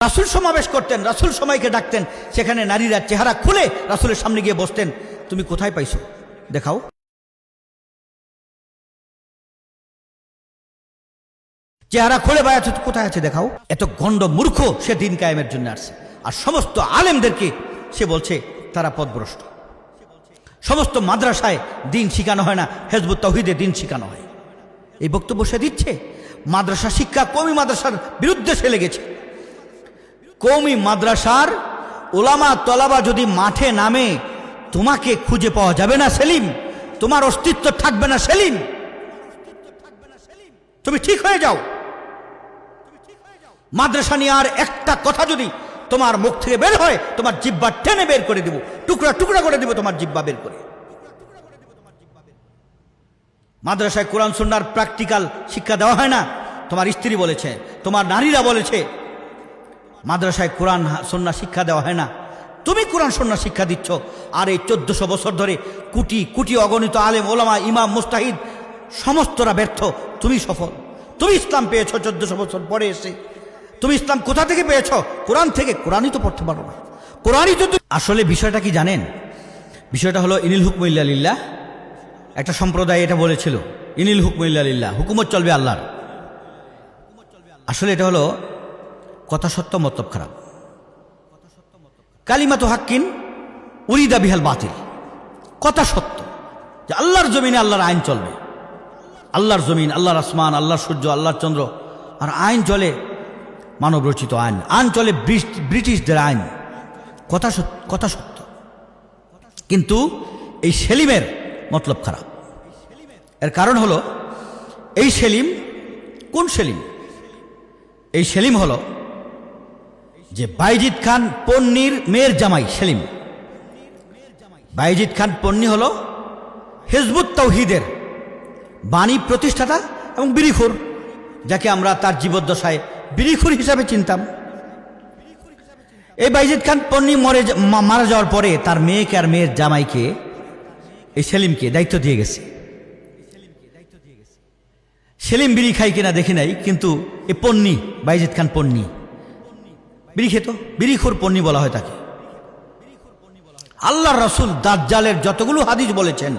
রাসূল সমাবেশ করতেন, রাসূল সময়কে ডাকতেন, সেখানে নারীরা চেহারা খুলে রাসূলের সামনে গিয়ে বসতেন। তুমি কোথায় পাইছো দেখাও। চেহারা খুলে বায়াত কোথায় আছে দেখাও। এত গণ্ড মূর্খ সে দিন কায়েমের জন্য আসছে। আর সমস্ত আলেমদেরকে সে বলছে তারা পথভ্রষ্ট। সমস্ত মাদ্রাসায় দিন শিখানো হয় না, হিজবুত তাওহীদে দিন শিখানো হয়। এই বক্তব্য সে দিচ্ছে। মাদ্রাসা শিক্ষা কওমি মাদ্রাসার বিরুদ্ধে সে লেগেছে। কওমি মাদ্রাসার ওলামা তলাবা যদি মাঠে নামে, তোমাকে খুঁজে পাওয়া যাবে না সেলিম, তোমার অস্তিত্ব থাকবে না সেলিম, তুমি ঠিক হয়ে যাও। মাদ্রাসা নিয়ে আর একটা কথা যদি তোমার মুখ থেকে বের হয়, তোমার জিহ্বা টেনে বের করে দেব, টুকরা টুকরা করে দেব তোমার জিহ্বা বের করে। মাদ্রাসায় কোরআন সুন্নাহর প্র্যাকটিক্যাল শিক্ষা দেওয়া হয় না, তোমার স্ত্রী বলেছে, তোমার নারীরা বলেছে মাদ্রাসায় কোরআন সুন্নাহ শিক্ষা দেওয়া হয় না, তুমি কোরআন সুন্নাহ শিক্ষা দিচ্ছ। আর এই 1400 বছর ধরে কোটি কোটি অগণিত আলেম ওলামা ইমাম মুস্তাহিদ সমস্তরা ব্যর্থ, তুমি সফল। তুমি ইসলাম পেয়েছ 1400 বছর পরে এসে। তুমি ইসলাম কোথা থেকে পেয়েছ? কোরআন থেকে। কোরআনই তো পড়তে পারো না, কোরআনই তো। আসলে বিষয়টা কি জানেন? বিষয়টা হলো ইনিল হুকমু ইল্লা লিল্লাহ। একটা সম্প্রদায় এটা বলেছিল, ইনিল হুকমু ইল্লা লিল্লাহ, হুকুমত চলবে আল্লাহর। আসলে এটা হলো কথা সত্য মতলব খারাপ। কালিমাতু হাক্কিন উরিদা বিহাল বাতিল। কথা সত্য যে আল্লাহর জমিনে আল্লাহর আইন চলবে। আল্লাহর জমিন, আল্লাহর আসমান, আল্লাহর সূর্য, আল্লাহর চন্দ্র, আর আইন চলে মানব রচিত আইন, আইন চলে ব্রিটিশদের আইন। কথা সত্য, কিন্তু এই সেলিমের মতলব খারাপ। এর কারণ হলো এই সেলিম কোন সেলিম? এই সেলিম হলো যে বাইজিদ খান পন্নীর মেয়ের জামাই সেলিম। বাইজিদ খান পন্নী হলো হিজবুত তাওহীদের বাণী প্রতিষ্ঠাতা এবং বিড়িখোর, যাকে আমরা তার জীবদ্দশায় বিড়িখোর হিসাবে চিনতাম। এই বাইজিদ খান পন্নী মারা যাওয়ার পরে তার মেয়েকে আর মেয়ের জামাইকে এই সেলিমকে দায়িত্ব দিয়ে গেছে। সেলিম বিড়ি খাই কিনা দেখি নাই, কিন্তু এ পন্নী বাইজিদ খান পন্নী বিড়ি খেত, বিড়িখোর পন্নী বলা হয় তাকে। আল্লাহর রাসূল দাজ্জালের যতগুলো হাদিস বলেছেন,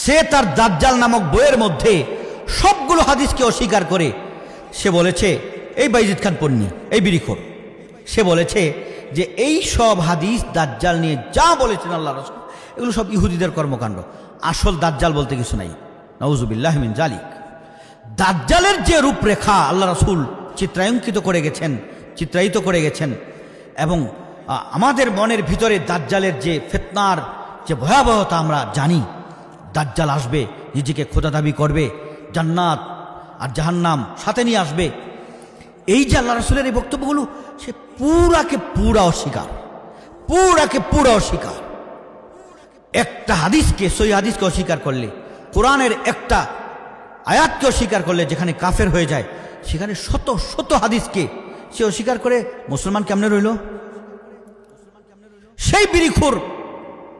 সে তার দাজ্জাল নামক বইয়ের মধ্যে সবগুলো হাদিসকে অস্বীকার করে সে বলেছে এই বাইজিদ খান পন্নী, এই বিড়িখোর, সে বলেছে যে এই সব হাদিস দাজ্জাল নিয়ে যা বলেছেন আল্লাহর রাসূল, এগুলো সব ইহুদিদের কর্মকাণ্ড, আসল দাজ্জাল বলতে কিছু নাই। নাউযুবিল্লাহি মিন যালিক। দাজ্জালের যে রূপরেখা আল্লাহ রাসূল চিত্রায়িত করে গেছেন, এবং আমাদের মনের ভিতরে দাজ্জালের যে ফিতনার যে ভয়াবহতা আমরা জানি। দাজ্জাল আসবে, নিজেকে খোদা দাবি করবে, জান্নাত আর জাহান্নাম সাথে নিয়ে আসবে। এই যে আল্লাহ রাসূলের এই বক্তব্যগুলো, সে পুরাকে পুরা অস্বীকার। একটা হাদিসকে, সহিহ হাদিসকে অস্বীকার করলে, কোরআনের একটা আয়াতকে অস্বীকার করলে যেখানে কাফের হয়ে যায়, সেখানে শত শত হাদিসকে সে অস্বীকার করে মুসলমান কেমনে রইল? সেই বিড়িখোর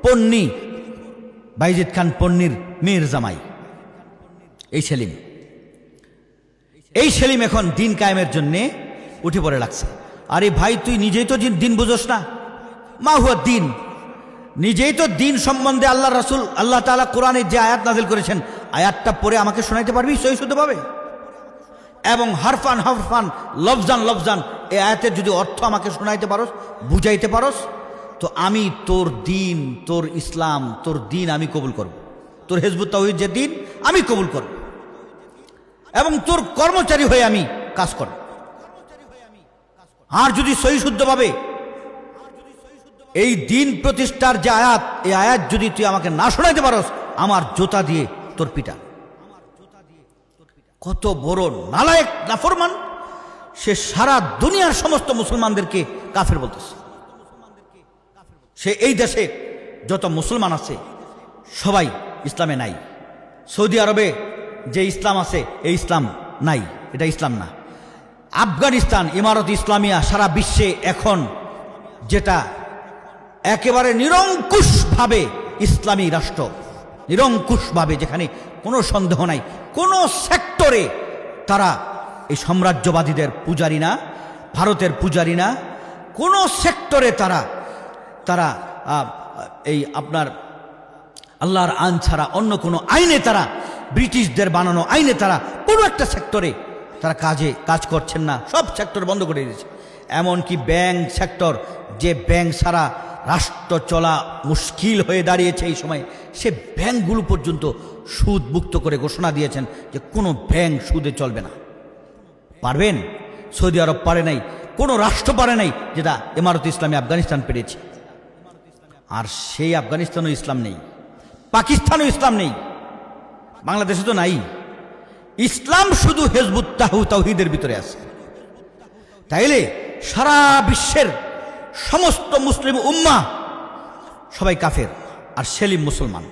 পন্নী বাইজিদ খান পন্নীর মেয়ের জামাই এই সেলিম এখন দিন কায়েমের জন্য উঠে পড়ে লাগছে। আরে ভাই, তুই নিজেই তো দিন বুঝোস না। মা হুয়া দিন, নিজেই তো দিন সম্বন্ধে আল্লাহ রাসূল, আল্লাহ তাআলা কোরআনে যে আয়াত নাযিল করেছেন, আয়াতটা পড়ে আমাকে শোনাইতে পারবি সহি শুদ্ধভাবে? এবং হারফান হারফান, লফজান এই আয়াতের যদি অর্থ আমাকে শোনাইতে পারোস, বুঝাইতে পারোস, তো আমি তোর দিন, তোর ইসলাম, তোর দিন আমি কবুল করব। তোর হিজবুত তাওহীদ যে দিন আমি কবুল করব, এবং তোর কর্মচারী হয়ে আমি কাজ করব। আর যদি সহি শুদ্ধভাবে এই দিন প্রতিষ্ঠার যে আয়াত, এই আয়াত যদি তুই আমাকে না শোনাইতে পারোস, আমার জুতা দিয়ে তোর পিটা। কত বড় নালায়েক নাফরমান! সে সারা দুনিয়ার সমস্ত মুসলমানদেরকে কাফের বলতেছে। সে এই দেশে যত মুসলমান আছে সবাই ইসলামে নাই। সৌদি আরবে যে ইসলাম আছে এই ইসলাম নাই, এটা ইসলাম না। আফগানিস্তান, ইমারত ইসলামিয়া সারা বিশ্বে এখন যেটা একেবারে নিরঙ্কুশভাবে ইসলামী রাষ্ট্র, নিরঙ্কুশভাবে, যেখানে কোনো সন্দেহ নাই, কোনো সেক্টরে তারা এই সাম্রাজ্যবাদীদের পূজারী না, ভারতের পূজারী না, কোনো সেক্টরে তারা তারা এই আপনার আল্লাহর আইন ছাড়া অন্য কোনো আইনে তারা, ব্রিটিশদের বানানো আইনে তারা কোনো একটা সেক্টরে তারা কাজ করছেন না, সব সেক্টর বন্ধ করে দিয়েছে। এমনকি ব্যাংক সেক্টর, যে ব্যাংক ছাড়া রাষ্ট্র চলা মুশকিল হয়ে দাঁড়িয়েছে এই সময়, সে ব্যাংকগুলো পর্যন্ত সুদ মুক্ত করে ঘোষণা দিয়েছেন যে কোনো ব্যাংক সুদে চলবে না। পারবেন? সৌদি আরব পারে নাই, কোনো রাষ্ট্র পারে নাই যেটা ইমারত ইসলামী আফগানিস্তান পেরেছে। আর সেই আফগানিস্তানও ইসলাম নেই, পাকিস্তানও ইসলাম নেই, বাংলাদেশে তো নাই। ইসলাম শুধু হিজবুত তাওহীদের ভিতরে আছে। তাইলে সারা বিশ্বের সমস্ত মুসলিম উম্মাহ সবাই কাফের, আর সেলিম মুসলমান।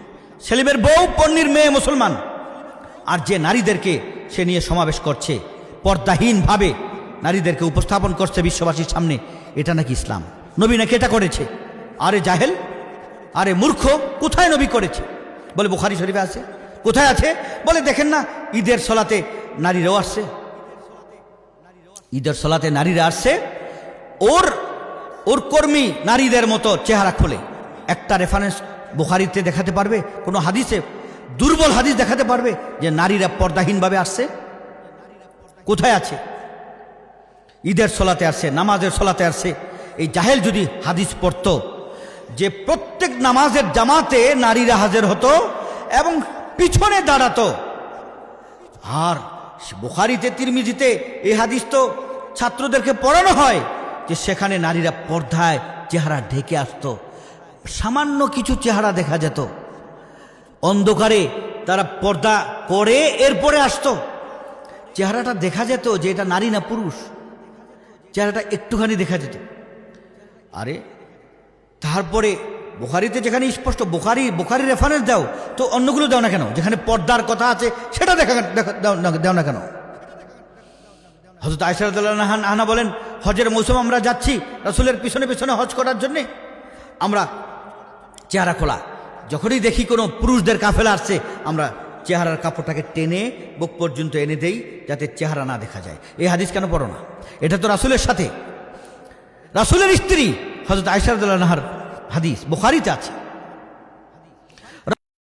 সেলিমের বউ পন্নির মেয়ে মুসলমান। আর যে নারীদেরকে সে নিয়ে সমাবেশ করছে, পর্দাহীনভাবে নারীদেরকে উপস্থাপন করছে বিশ্ববাসীর সামনে, এটা নাকি ইসলাম? নবী নাকি এটা করেছে? আরে জাহেল, আরে মূর্খ, কোথায় নবী করেছে? বলে বুখারী শরীফে আছে। কোথায় আছে? বলে দেখেন না, ঈদের সলাতে নারীরাও আসছে, ঈদের সলাতে নারীরা আসছে, ওর কর্মী নারীদের মতো চেহারা খোলে। একটা রেফারেন্স বুখারীতে দেখাতে পারবে? কোনো হাদিসে, দুর্বল হাদিস দেখাতে পারবে যে নারীরা পর্দাহীনভাবে আসছে? কোথায় আছে? ঈদের সলাতে আসছে, নামাজের সলাতে আসছে। এই জাহেল যদি হাদিস পড়ত যে প্রত্যেক নামাজের জামাতে নারীরা হাজির হতো এবং পিছনে দাঁড়াতো, আর বুখারীতে তিরমিজিতে এই হাদিস তো ছাত্রদেরকে পড়ানো হয় যে সেখানে নারীরা পর্দায় চেহারা ঢেকে আসতো, সামান্য কিছু চেহারা দেখা যেত, অন্ধকারে তারা পর্দা করে এরপরে আসতো, চেহারাটা দেখা যেত যে এটা নারী না পুরুষ, চেহারাটা একটুখানি দেখা যেত। আরে তারপরে বুখারীতে যেখানে স্পষ্ট বুখারী রেফারেন্স দাও, তো অন্যগুলো দাও না কেন? যেখানে পর্দার কথা আছে সেটা দাও না কেন? হযরত আয়েশা রাদিয়াল্লাহু আনহা বলেন, হজের মৌসুম আমরা যাচ্ছি রাসূলের পিছনে পিছনে হজ করার জন্যে, আমরা চেহারা খোলা, যখনই দেখি কোনো পুরুষদের কাফেলা আসছে আমরা চেহারার কাপড়টাকে টেনে বুক পর্যন্ত এনে দেই যাতে চেহারা না দেখা যায়। এই হাদিস কেন পড়ো না? এটা তো রাসূলের সাথে, রাসূলের স্ত্রী হযরত আয়েশা রাদিয়াল্লাহু আনহার হাদিস বুখারীতে আছে।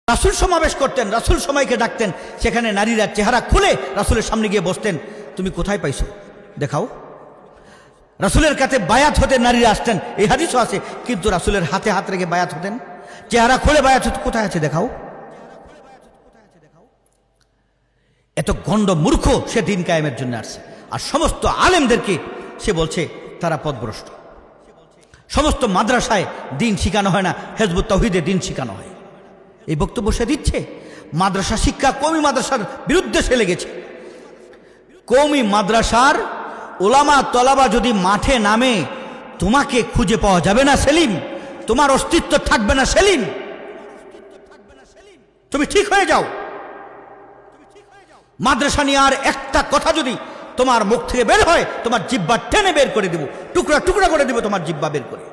রাসূল সমাবেশ করতেন, রাসূল সময়কে ডাকতেন, সেখানে নারীরা চেহারা খুলে রাসূলের সামনে গিয়ে বসতেন। তুমি কোথায় পাইছো দেখাও। রাসূলের কাছে বায়াত হতে নারীরা আসতেন, এই হাদিসও আছে, কিন্তু রাসূলের হাতে হাত রেখে বায়াত হতেন, চেহারা খুলে বায়াত হতে কোথায় আছে দেখাও। এত গণ্ড মূর্খ সে দিন কায়েমের জন্য আসছে, আর সমস্ত আলেমদেরকে সে বলছে তারা পথভ্রষ্ট। সমস্ত মাদ্রাসায় দিন শিখানো হয় না, হিজবুত তাওহীদে দিন শিখানো হয়, এই বক্তব্য সে দিচ্ছে। মাদ্রাসা শিক্ষা কওমি মাদ্রাসার বিরুদ্ধে সে লেগেছে। কওমি মাদ্রাসার ওলামা তলাবা যদি মাঠে নামে, তোমাকে খুঁজে পাওয়া যাবে না সেলিম, তোমার অস্তিত্ব থাকবে না সেলিম, তুমি ঠিক হয়ে যাও। মাদ্রাসা নিয়ে আর একটা কথা যদি তোমার মুখ থেকে বের হয়, তোমার জিহ্বা টেনে বের করে দেব, টুকরা টুকরা করে দেব তোমার জিহ্বা বের করে।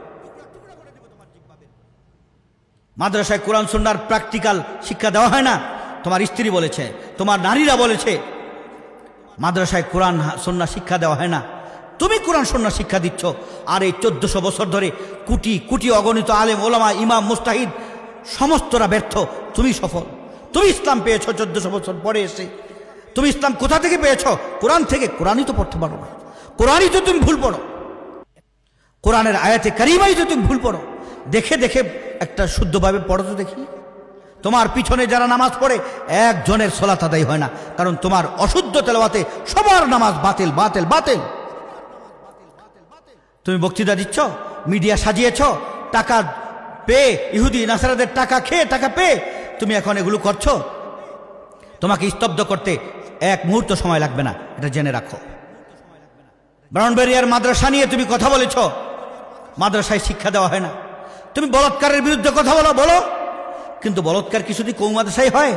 মাদ্রাসায় কোরআন সুন্নাহর প্র্যাকটিক্যাল শিক্ষা দেওয়া হয় না, তোমার স্ত্রী বলেছে, তোমার নারীরা বলেছে মাদ্রাসায় কোরআন সুন্নাহ শিক্ষা দেওয়া হয় না, তুমি কোরআন সুন্নাহ শিক্ষা দিচ্ছ। আর এই 1400 বছর ধরে কোটি কোটি অগণিত আলেম ওলামা ইমাম মুস্তাহিদ সমস্তরা ব্যর্থ, তুমি সফল। তুমি ইসলাম পেয়েছো 1400 বছর পরে এসে। তুমি ইসলাম কোথা থেকে পেয়েছো? কোরআন থেকে। কোরআনই তো পড়তে পারো না, কোরআনই তো তুমি ভুল পড়ো, কোরআনের আয়াতে কারিমাই তো তুমি ভুল পড়ো। দেখে দেখে একটা শুদ্ধভাবে পড়ো তো দেখি। তোমার পিছনে যারা নামাজ পড়ে একজনের সালাত আদায় হয় না, কারণ তোমার অশুদ্ধ তেলাওয়াতে সবার নামাজ বাতিল বাতিল বাতিল। তুমি বক্তৃতা দিচ্ছ, মিডিয়া সাজিয়েছ, টাকা পেয়ে, ইহুদি নাসারাদের টাকা খেয়ে, টাকা পেয়ে তুমি এখন এগুলো করছো। তোমাকে স্তব্ধ করতে এক মুহূর্ত সময় লাগবে না, এটা জেনে রাখো। ব্রাউনবেরিয়ার মাদ্রাসা নিয়ে তুমি কথা বলেছ, মাদ্রাসায় শিক্ষা দেওয়া হয় না। তুমি বলৎকারের বিরুদ্ধে কথা বলো, কিন্তু বলৎকার কি শুধু কওমি মাদ্রাসায় হয়?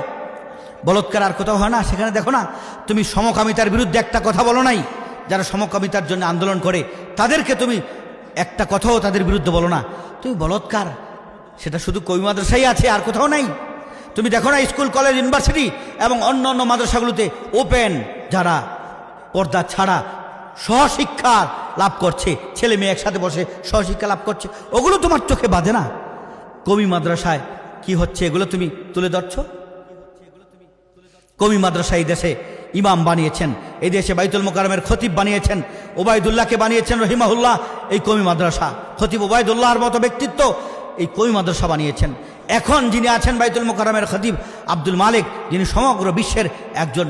বলৎকার আর কোথাও হয় না? সেখানে দেখো না, তুমি সমকামিতার বিরুদ্ধে একটা কথা বলো নাই। যারা সমকামিতার জন্য আন্দোলন করে তাদেরকে তুমি একটা কথাও তাদের বিরুদ্ধে বলো না। তুমি বলৎকার সেটা শুধু কওমি মাদ্রাসায় আছে, আর কোথাও নাই। তুমি দেখো না স্কুল কলেজ ইউনিভার্সিটি এবং অন্য অন্য মাদ্রাসাগুলোতে ওপেন, যারা পর্দা ছাড়া সহশিক্ষা লাভ করছে, ছেলে মেয়ে একসাথে বসে সহশিক্ষা লাভ করছে, ওগুলো তোমার চোখে বাঁধে না? কওমি মাদ্রাসায় কি হচ্ছে এগুলো তুমি তুলে ধরছ? কওমি মাদ্রাসা এই দেশে ইমাম বানিয়েছেন, এই দেশে বাইতুল মোকাররমের খতিব বানিয়েছেন, ওবায়দুল্লাহকে বানিয়েছেন রহিমাহুল্লাহ এই কওমি মাদ্রাসা। খতিব ওবায়দুল্লাহর মতো ব্যক্তিত্ব এই কওমি মাদ্রাসা বানিয়েছেন। এখন যিনি আছেন বাইতুল মোকাররমের খতিব আব্দুল মালিক, যিনি সমগ্র বিশ্বের একজন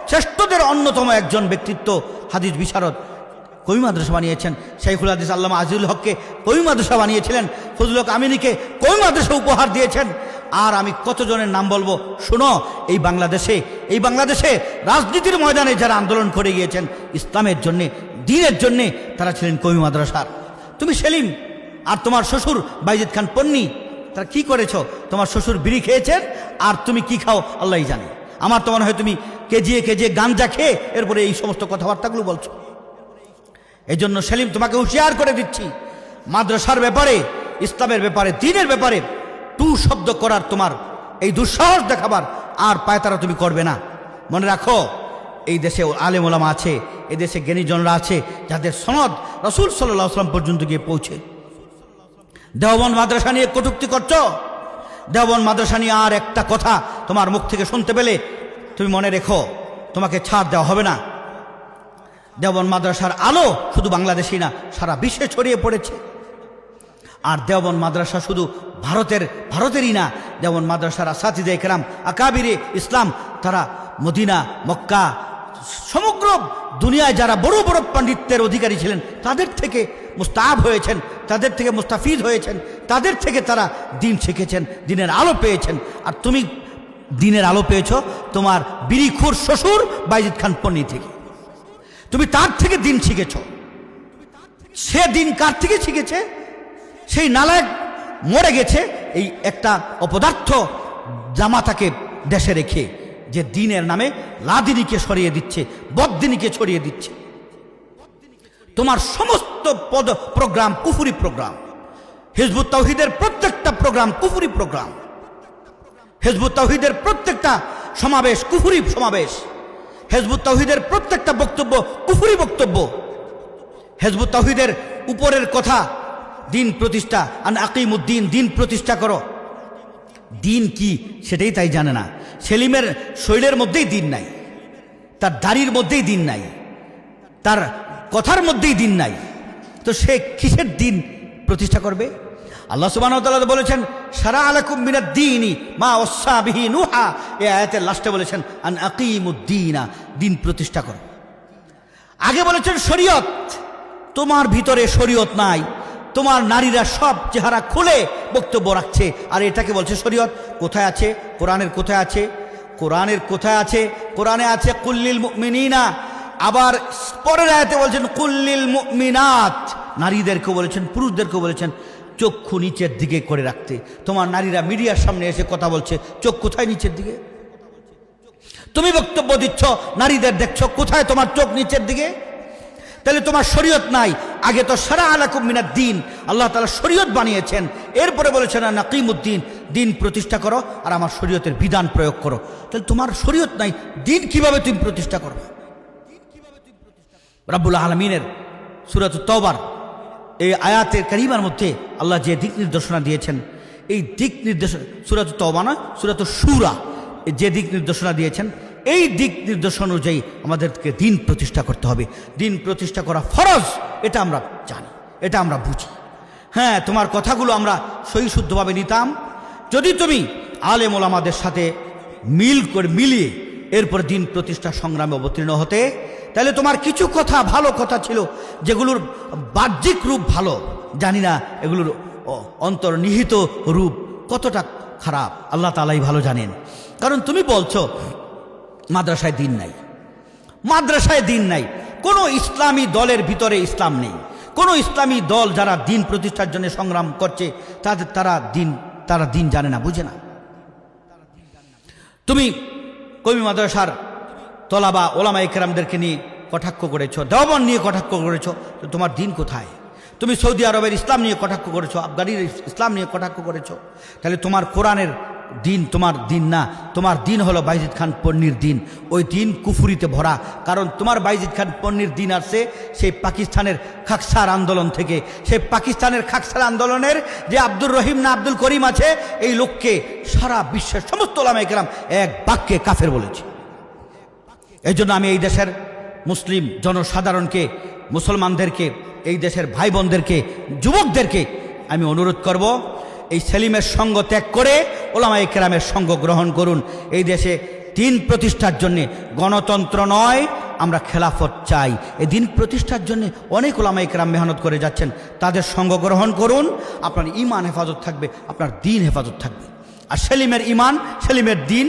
শ্রেষ্ঠদের অন্যতম একজন ব্যক্তিত্ব, হাদিস বিশারদ, কওমি মাদ্রাসা বানিয়েছেন। শাইখুল হাদিস আল্লামা আজিজুল হককে কওমি মাদ্রাসা বানিয়েছিলেন, ফজলুল হক আমিনীকে কওমি মাদ্রাসা উপহার দিয়েছেন। আর আমি কতজনের নাম বলবো শুনো। এই বাংলাদেশে রাজনীতির ময়দানে যারা আন্দোলন করে গিয়েছেন ইসলামের জন্যে, দ্বীনের জন্যে, তারা ছিলেন কওমি মাদ্রাসার। তুমি সেলিম আর তোমার শ্বশুর বাইজিদ খান পন্নী, তারা কি করেছ? তোমার শ্বশুর বিড়ি খেয়েছেন আর তুমি কি খাও আল্লাহই জানে। আমার তো মনে হয় তুমি কেজিয়ে গাঞ্জা খেয়ে এরপরে এই সমস্ত কথাবার্তাগুলো বলছো। এই জন্য সেলিম তোমাকে হুঁশিয়ার করে দিচ্ছি, মাদ্রাসার ব্যাপারে, ইসলামের ব্যাপারে, দ্বীনের ব্যাপারে টু শব্দ করার, তোমার এই দুঃসাহস দেখাবার আর পায়তারা তুমি করবে না। মনে রাখো, এই দেশে আলেম ওলামা আছে, এই দেশে জ্ঞানীজনরা আছে যাদের সনদ রাসূল সাল্লাল্লাহু আলাইহি ওয়াসাল্লাম পর্যন্ত গিয়ে পৌঁছে। দেওবন্দ মাদ্রাসা নিয়ে কটূক্তি করছো। দেওবন্দ মাদ্রাসা নিয়ে আর একটা কথা তোমার মুখ থেকে শুনতে পেলে তুমি মনে রেখো, তোমাকে ছাড় দেওয়া হবে না। দেওবন্দ মাদ্রাসার আলো শুধু বাংলাদেশই না, সারা বিশ্বে ছড়িয়ে পড়েছে। আর দেওবন্দ মাদ্রাসা শুধু ভারতেরই না, দেওবন্দ মাদ্রাসার আসাতিজে কেরাম আকাবিরে ইসলাম, তারা মদিনা, মক্কা, সমগ্র দুনিয়ায় যারা বড় বড় পাণ্ডিত্যের অধিকারী ছিলেন তাদের থেকে মুস্তাব হয়েছেন, তাদের থেকে মুস্তাফিদ হয়েছেন, তাদের থেকে তারা দ্বীন শিখেছেন, দ্বীনের আলো পেয়েছেন। আর তুমি দ্বীনের আলো পেয়েছ তোমার বিড়িখোর শ্বশুর বাইজিদ খান পন্নী থেকে। তুমি তার থেকে দ্বীন শিখেছ। সে দ্বীন কার থেকে শিখেছে? সেই নালায়ক মরে গেছে এই একটা অপদার্থ জামাতাকে দেশে রেখে, যে দ্বীনের নামে লাদিনীকে সরিয়ে দিচ্ছে, বদ্দিনীকে ছড়িয়ে দিচ্ছে। তোমার সমস্ত প্রোগ্রাম কুফরি প্রোগ্রাম। হিজবুত তাওহীদের প্রত্যেকটা প্রোগ্রাম কুফরি প্রোগ্রাম। হিজবুত তাওহীদের প্রত্যেকটা সমাবেশ কুফরি সমাবেশ। হিজবুত তাওহীদের প্রত্যেকটা বক্তব্য কুফরি বক্তব্য। হিজবুত তাওহীদের উপরের কথা দ্বীন প্রতিষ্ঠা, আন আকিমুদ্দিন, দ্বীন প্রতিষ্ঠা করো। দ্বীন কি সেটাই তাই জানে না। সেলিমের শরীরের মধ্যেই দ্বীন নাই, তার দাড়ির মধ্যেই দ্বীন নাই, তার কথার মধ্যেই দ্বীন নাই, তো সে কিসের দ্বীন প্রতিষ্ঠা করবে? আল্লাহ সুবহানাহু ওয়া তাআলা বলেছেন শারা আলাকুম মিনাদ-দীনি মা ওয়াসা বিহি নূহা, এই আয়াতের লাস্টে বলেছেন আন আকিমুদ্দিনা, দ্বীন প্রতিষ্ঠা করো। আগে বলেছেন শরীয়ত, তোমার ভিতরে শরীয়ত নাই, তোমার নারীরা সব চেহারা খুলে বক্তব্য রাখছে, আর এটাকে বলছে শরীয়ত। কোথায় আছে? কোরআনের কোথায় আছে? কোরআনের কোথায় আছে? কোরআনে আছে কুল্লিল মুমিনিনা, আবার পরের আয়াতে বলছেন কুল্লিল মুমিনাত, নারীদেরকে বলেছেন, পুরুষদেরকে বলেছেন চক্ষু নিচের দিকে করে রাখতে। তোমার নারীরা মিডিয়ার সামনে এসে কথা বলছে, চোখ কোথায়? নিচের দিকে। তুমি বক্তব্য দিচ্ছ, নারীদের দেখছো, কোথায় তোমার চোখ? নিচের দিকে। তাহলে তোমার শরীয়ত নাই। আগে তো শারা আলাকুম মিনাদ-দীন, আল্লাহ তাআলা শরীয়ত বানিয়েছেন, এরপরে বলেছেন নাকিমুদ্দিন, দ্বীন প্রতিষ্ঠা করো আর আমার শরীয়তের বিধান প্রয়োগ করো। তাহলে তোমার শরীয়ত নাই, দ্বীন কিভাবে তুমি প্রতিষ্ঠা করবে? রাব্বুল আলামিনের সূরাতুত তাওবার এই আয়াতের কারিমার মধ্যে আল্লাহ যে দিক নির্দেশনা দিয়েছেন, এই দিক নির্দেশনা সূরাতুত তাওবা না, সূরাতুশ শূরা, যে দিক নির্দেশনা দিয়েছেন, এই দিক নির্দেশনা অনুযায়ী আমাদেরকে দ্বীন প্রতিষ্ঠা করতে হবে। দ্বীন প্রতিষ্ঠা করা ফরজ, এটা আমরা জানি, এটা আমরা বুঝি। হ্যাঁ, তোমার কথাগুলো আমরা সহি শুদ্ধভাবে নিতাম যদি তুমি আলেম ওলামাদের সাথে মিলিয়ে এরপর দ্বীন প্রতিষ্ঠা সংগ্রামে অবতীর্ণ হতে। তাহলে তোমার কিছু কথা ভালো কথা ছিল, যেগুলোর বাহ্যিক রূপ ভালো, জানি না এগুলোর অন্তর্নিহিত রূপ কতটা খারাপ আল্লাহ তাআলাই ভালো জানেন। কারণ তুমি বলছো মাদ্রাসায় দ্বীন নাই, মাদ্রাসায় দ্বীন নাই, কোনো ইসলামী দলের ভিতরে ইসলাম নেই, কোনো ইসলামী দল যারা দ্বীন প্রতিষ্ঠার জন্য সংগ্রাম করছে তারা দ্বীন জানে না, বুঝে না। তুমি কওমি মাদ্রাসার তলাবা ওলামায়ে কেরামদেরকে নিয়ে কটাক্ষ করেছো, দেওবন্দ নিয়ে কটাক্ষ করেছো, তো তোমার দ্বীন কোথায়? তুমি সৌদি আরবের ইসলাম নিয়ে কটাক্ষ করেছো, আফগানির ইসলাম নিয়ে কটাক্ষ করেছো, তাহলে তোমার কোরআনের দিন তোমার দিন না, তোমার দিন হলো বাইজিদ খান পন্নির দিন। ওই দিন কুফুরিতে ভরা, কারণ তোমার বাইজিদ খান পন্নির দিন আসছে সেই পাকিস্তানের খাকসার আন্দোলন থেকে। সেই পাকিস্তানের খাকসার আন্দোলনের যে আব্দুর রহিম না আব্দুল করিম আছে, এই লোককে সারা বিশ্বের সমস্ত ওলামায়ে কেরাম এক বাক্যে কাফের বলেছে। এই জন্য আমি এই দেশের মুসলিম জনসাধারণকে, মুসলমানদেরকে, এই দেশের ভাই বোনদেরকে, যুবকদেরকে আমি অনুরোধ করব, এই সেলিমের সঙ্গ ত্যাগ করে ওলামায়ে কেরামের সঙ্গ গ্রহণ করুন। এই দেশে দিন প্রতিষ্ঠার জন্যে, গণতন্ত্র নয়, আমরা খেলাফত চাই। এই দিন প্রতিষ্ঠার জন্যে অনেক ওলামায়ে কেরাম মেহনত করে যাচ্ছেন, তাদের সঙ্গ গ্রহণ করুন। আপনার ঈমান হেফাজত থাকবে, আপনার দিন হেফাজত থাকবে। আর সেলিমের ঈমান, সেলিমের দিন,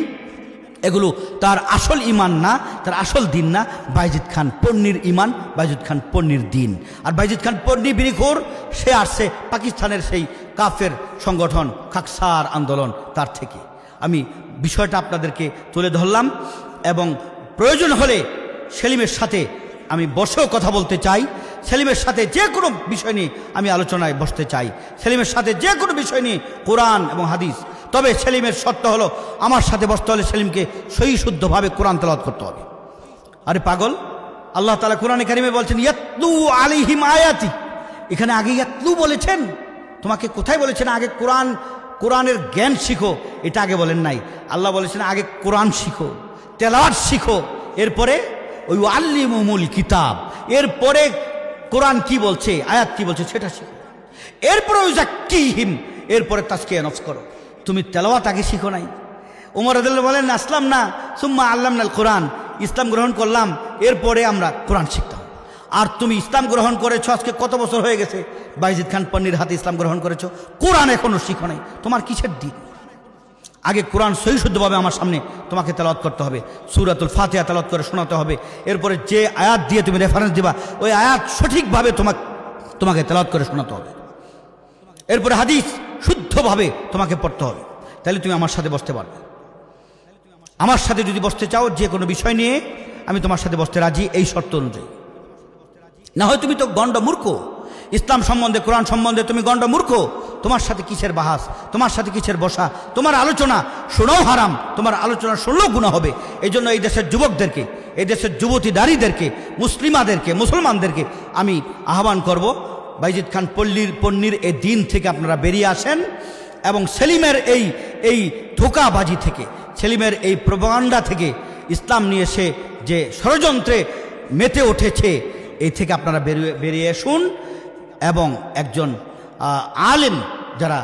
এগুলো তার আসল ঈমান না, তার আসল দিন না। বাইজিদ খান পন্নির ঈমান, বাইজিদ খান পন্নির দিন। আর বাইজিদ খান পন্নি বিরিখোর, সে আসছে পাকিস্তানের সেই কাফের সংগঠন খাকসার আন্দোলন, তার থেকে। আমি বিষয়টা আপনাদেরকে তুলে ধরলাম, এবং প্রয়োজন হলে সেলিমের সাথে আমি বসেও কথা বলতে চাই। সেলিমের সাথে যে কোনো বিষয় নিয়ে আমি আলোচনায় বসতে চাই, সেলিমের সাথে যে কোনো বিষয় নিয়ে, কোরআন এবং হাদিস। তবে সেলিমের শর্ত হলো, আমার সাথে বসতে হলে সেলিমকে সহি শুদ্ধভাবে কোরআন তেলাওয়াত করতে হবে। আরে পাগল, আল্লাহ তাআলা কোরআনে কারিমে বলছেন ইয়াতলু আলাইহিম আয়াতি। এখানে আগে ইয়াতলু বলেছেন, তোমাকে কোথায় বলেছেন আগে কোরআনের জ্ঞান শিখো, এটা আগে বলেন নাই। আল্লাহ বলেছেন আগে কোরআন শিখো, তেলাওয়াত শিখো, এরপরে ওই আল্লিমুল কিতাব, এরপরে কোরআন কি বলছে, আয়াত কি বলছে সেটা শিখো, এরপরে ওই যাক্কিহিম, এরপরে তাজকিয়া নফস করো। তুমি তেলাওয়াত আগে শিখো নাই। ওমর রাদিয়াল্লাহু বলেন আসলাম না সুম্মা আল্লামনাল কোরআন, ইসলাম গ্রহণ করলাম, এরপরে আমরা কোরআন শিখতাম। আর তুমি ইসলাম গ্রহণ করেছো আজকে কত বছর হয়ে গেছে, বাইজিদ খান পন্নির হাতে ইসলাম গ্রহণ করেছো, কোরআন এখনো শিখো নাই, তোমার কিসের দিন? আগে কোরআন সহি শুদ্ধভাবে আমার সামনে তোমাকে তেলাওয়াত করতে হবে, সূরাতুল ফাতিহা তেলাওয়াত করে শোনাতে হবে। এরপরে যে আয়াত দিয়ে তুমি রেফারেন্স দিবা, ওই আয়াত সঠিকভাবে তোমাকে তেলাওয়াত করে শোনাতে হবে। এরপরে হাদিস শুদ্ধভাবে তোমাকে পড়তে হবে, তাহলে তুমি আমার সাথে বসতে পারবে। আমার সাথে যদি বসতে চাও যে কোনো বিষয় নিয়ে, আমি তোমার সাথে বসতে রাজি, এই শর্ত অনুযায়ী। না হয় তুমি তো গণ্ড মূর্খ, ইসলাম সম্বন্ধে, কোরআন সম্বন্ধে তুমি গণ্ড মূর্খ। তোমার সাথে কিসের বাহাস, তোমার সাথে কিসের বসা? তোমার আলোচনা শোনাও হারাম, তোমার আলোচনা শুনলেও গুনাহ হবে। এই জন্য এই দেশের যুবকদেরকে, এই দেশের যুবতী নারীদেরকে, মুসলিমাদেরকে, মুসলমানদেরকে আমি আহ্বান করব, বাইজিদ খান পন্নির এই দিন থেকে আপনারা বেরিয়ে আসেন, এবং সেলিমের এই ধোঁকাবাজি থেকে, সেলিমের এই প্রোপাগান্ডা থেকে, ইসলাম নিয়ে সে যে ষড়যন্ত্রে মেতে উঠেছে, এই থেকে আপনারা বেরিয়ে আসুন। এবং একজন আলেম যারা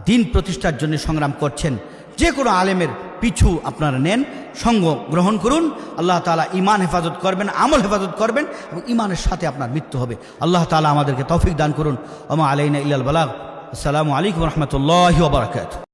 দিন প্রতিষ্ঠার জন্য সংগ্রাম করছেন, যে কোনো আলেমের পিছু আপনারা নেন, সঙ্গ গ্রহণ করুন। আল্লাহ তাআলা ঈমান হেফাজত করবেন, আমল হেফাজত করবেন, এবং ঈমানের সাথে আপনার মৃত্যু হবে। আল্লাহ তাআলা আমাদেরকে তৌফিক দান করুন। ওমা আলাইনা ইল্লাল বালাগ। আসসালামু আলাইকুম ওয়া রাহমাতুল্লাহি ওয়া বারাকাতুহু।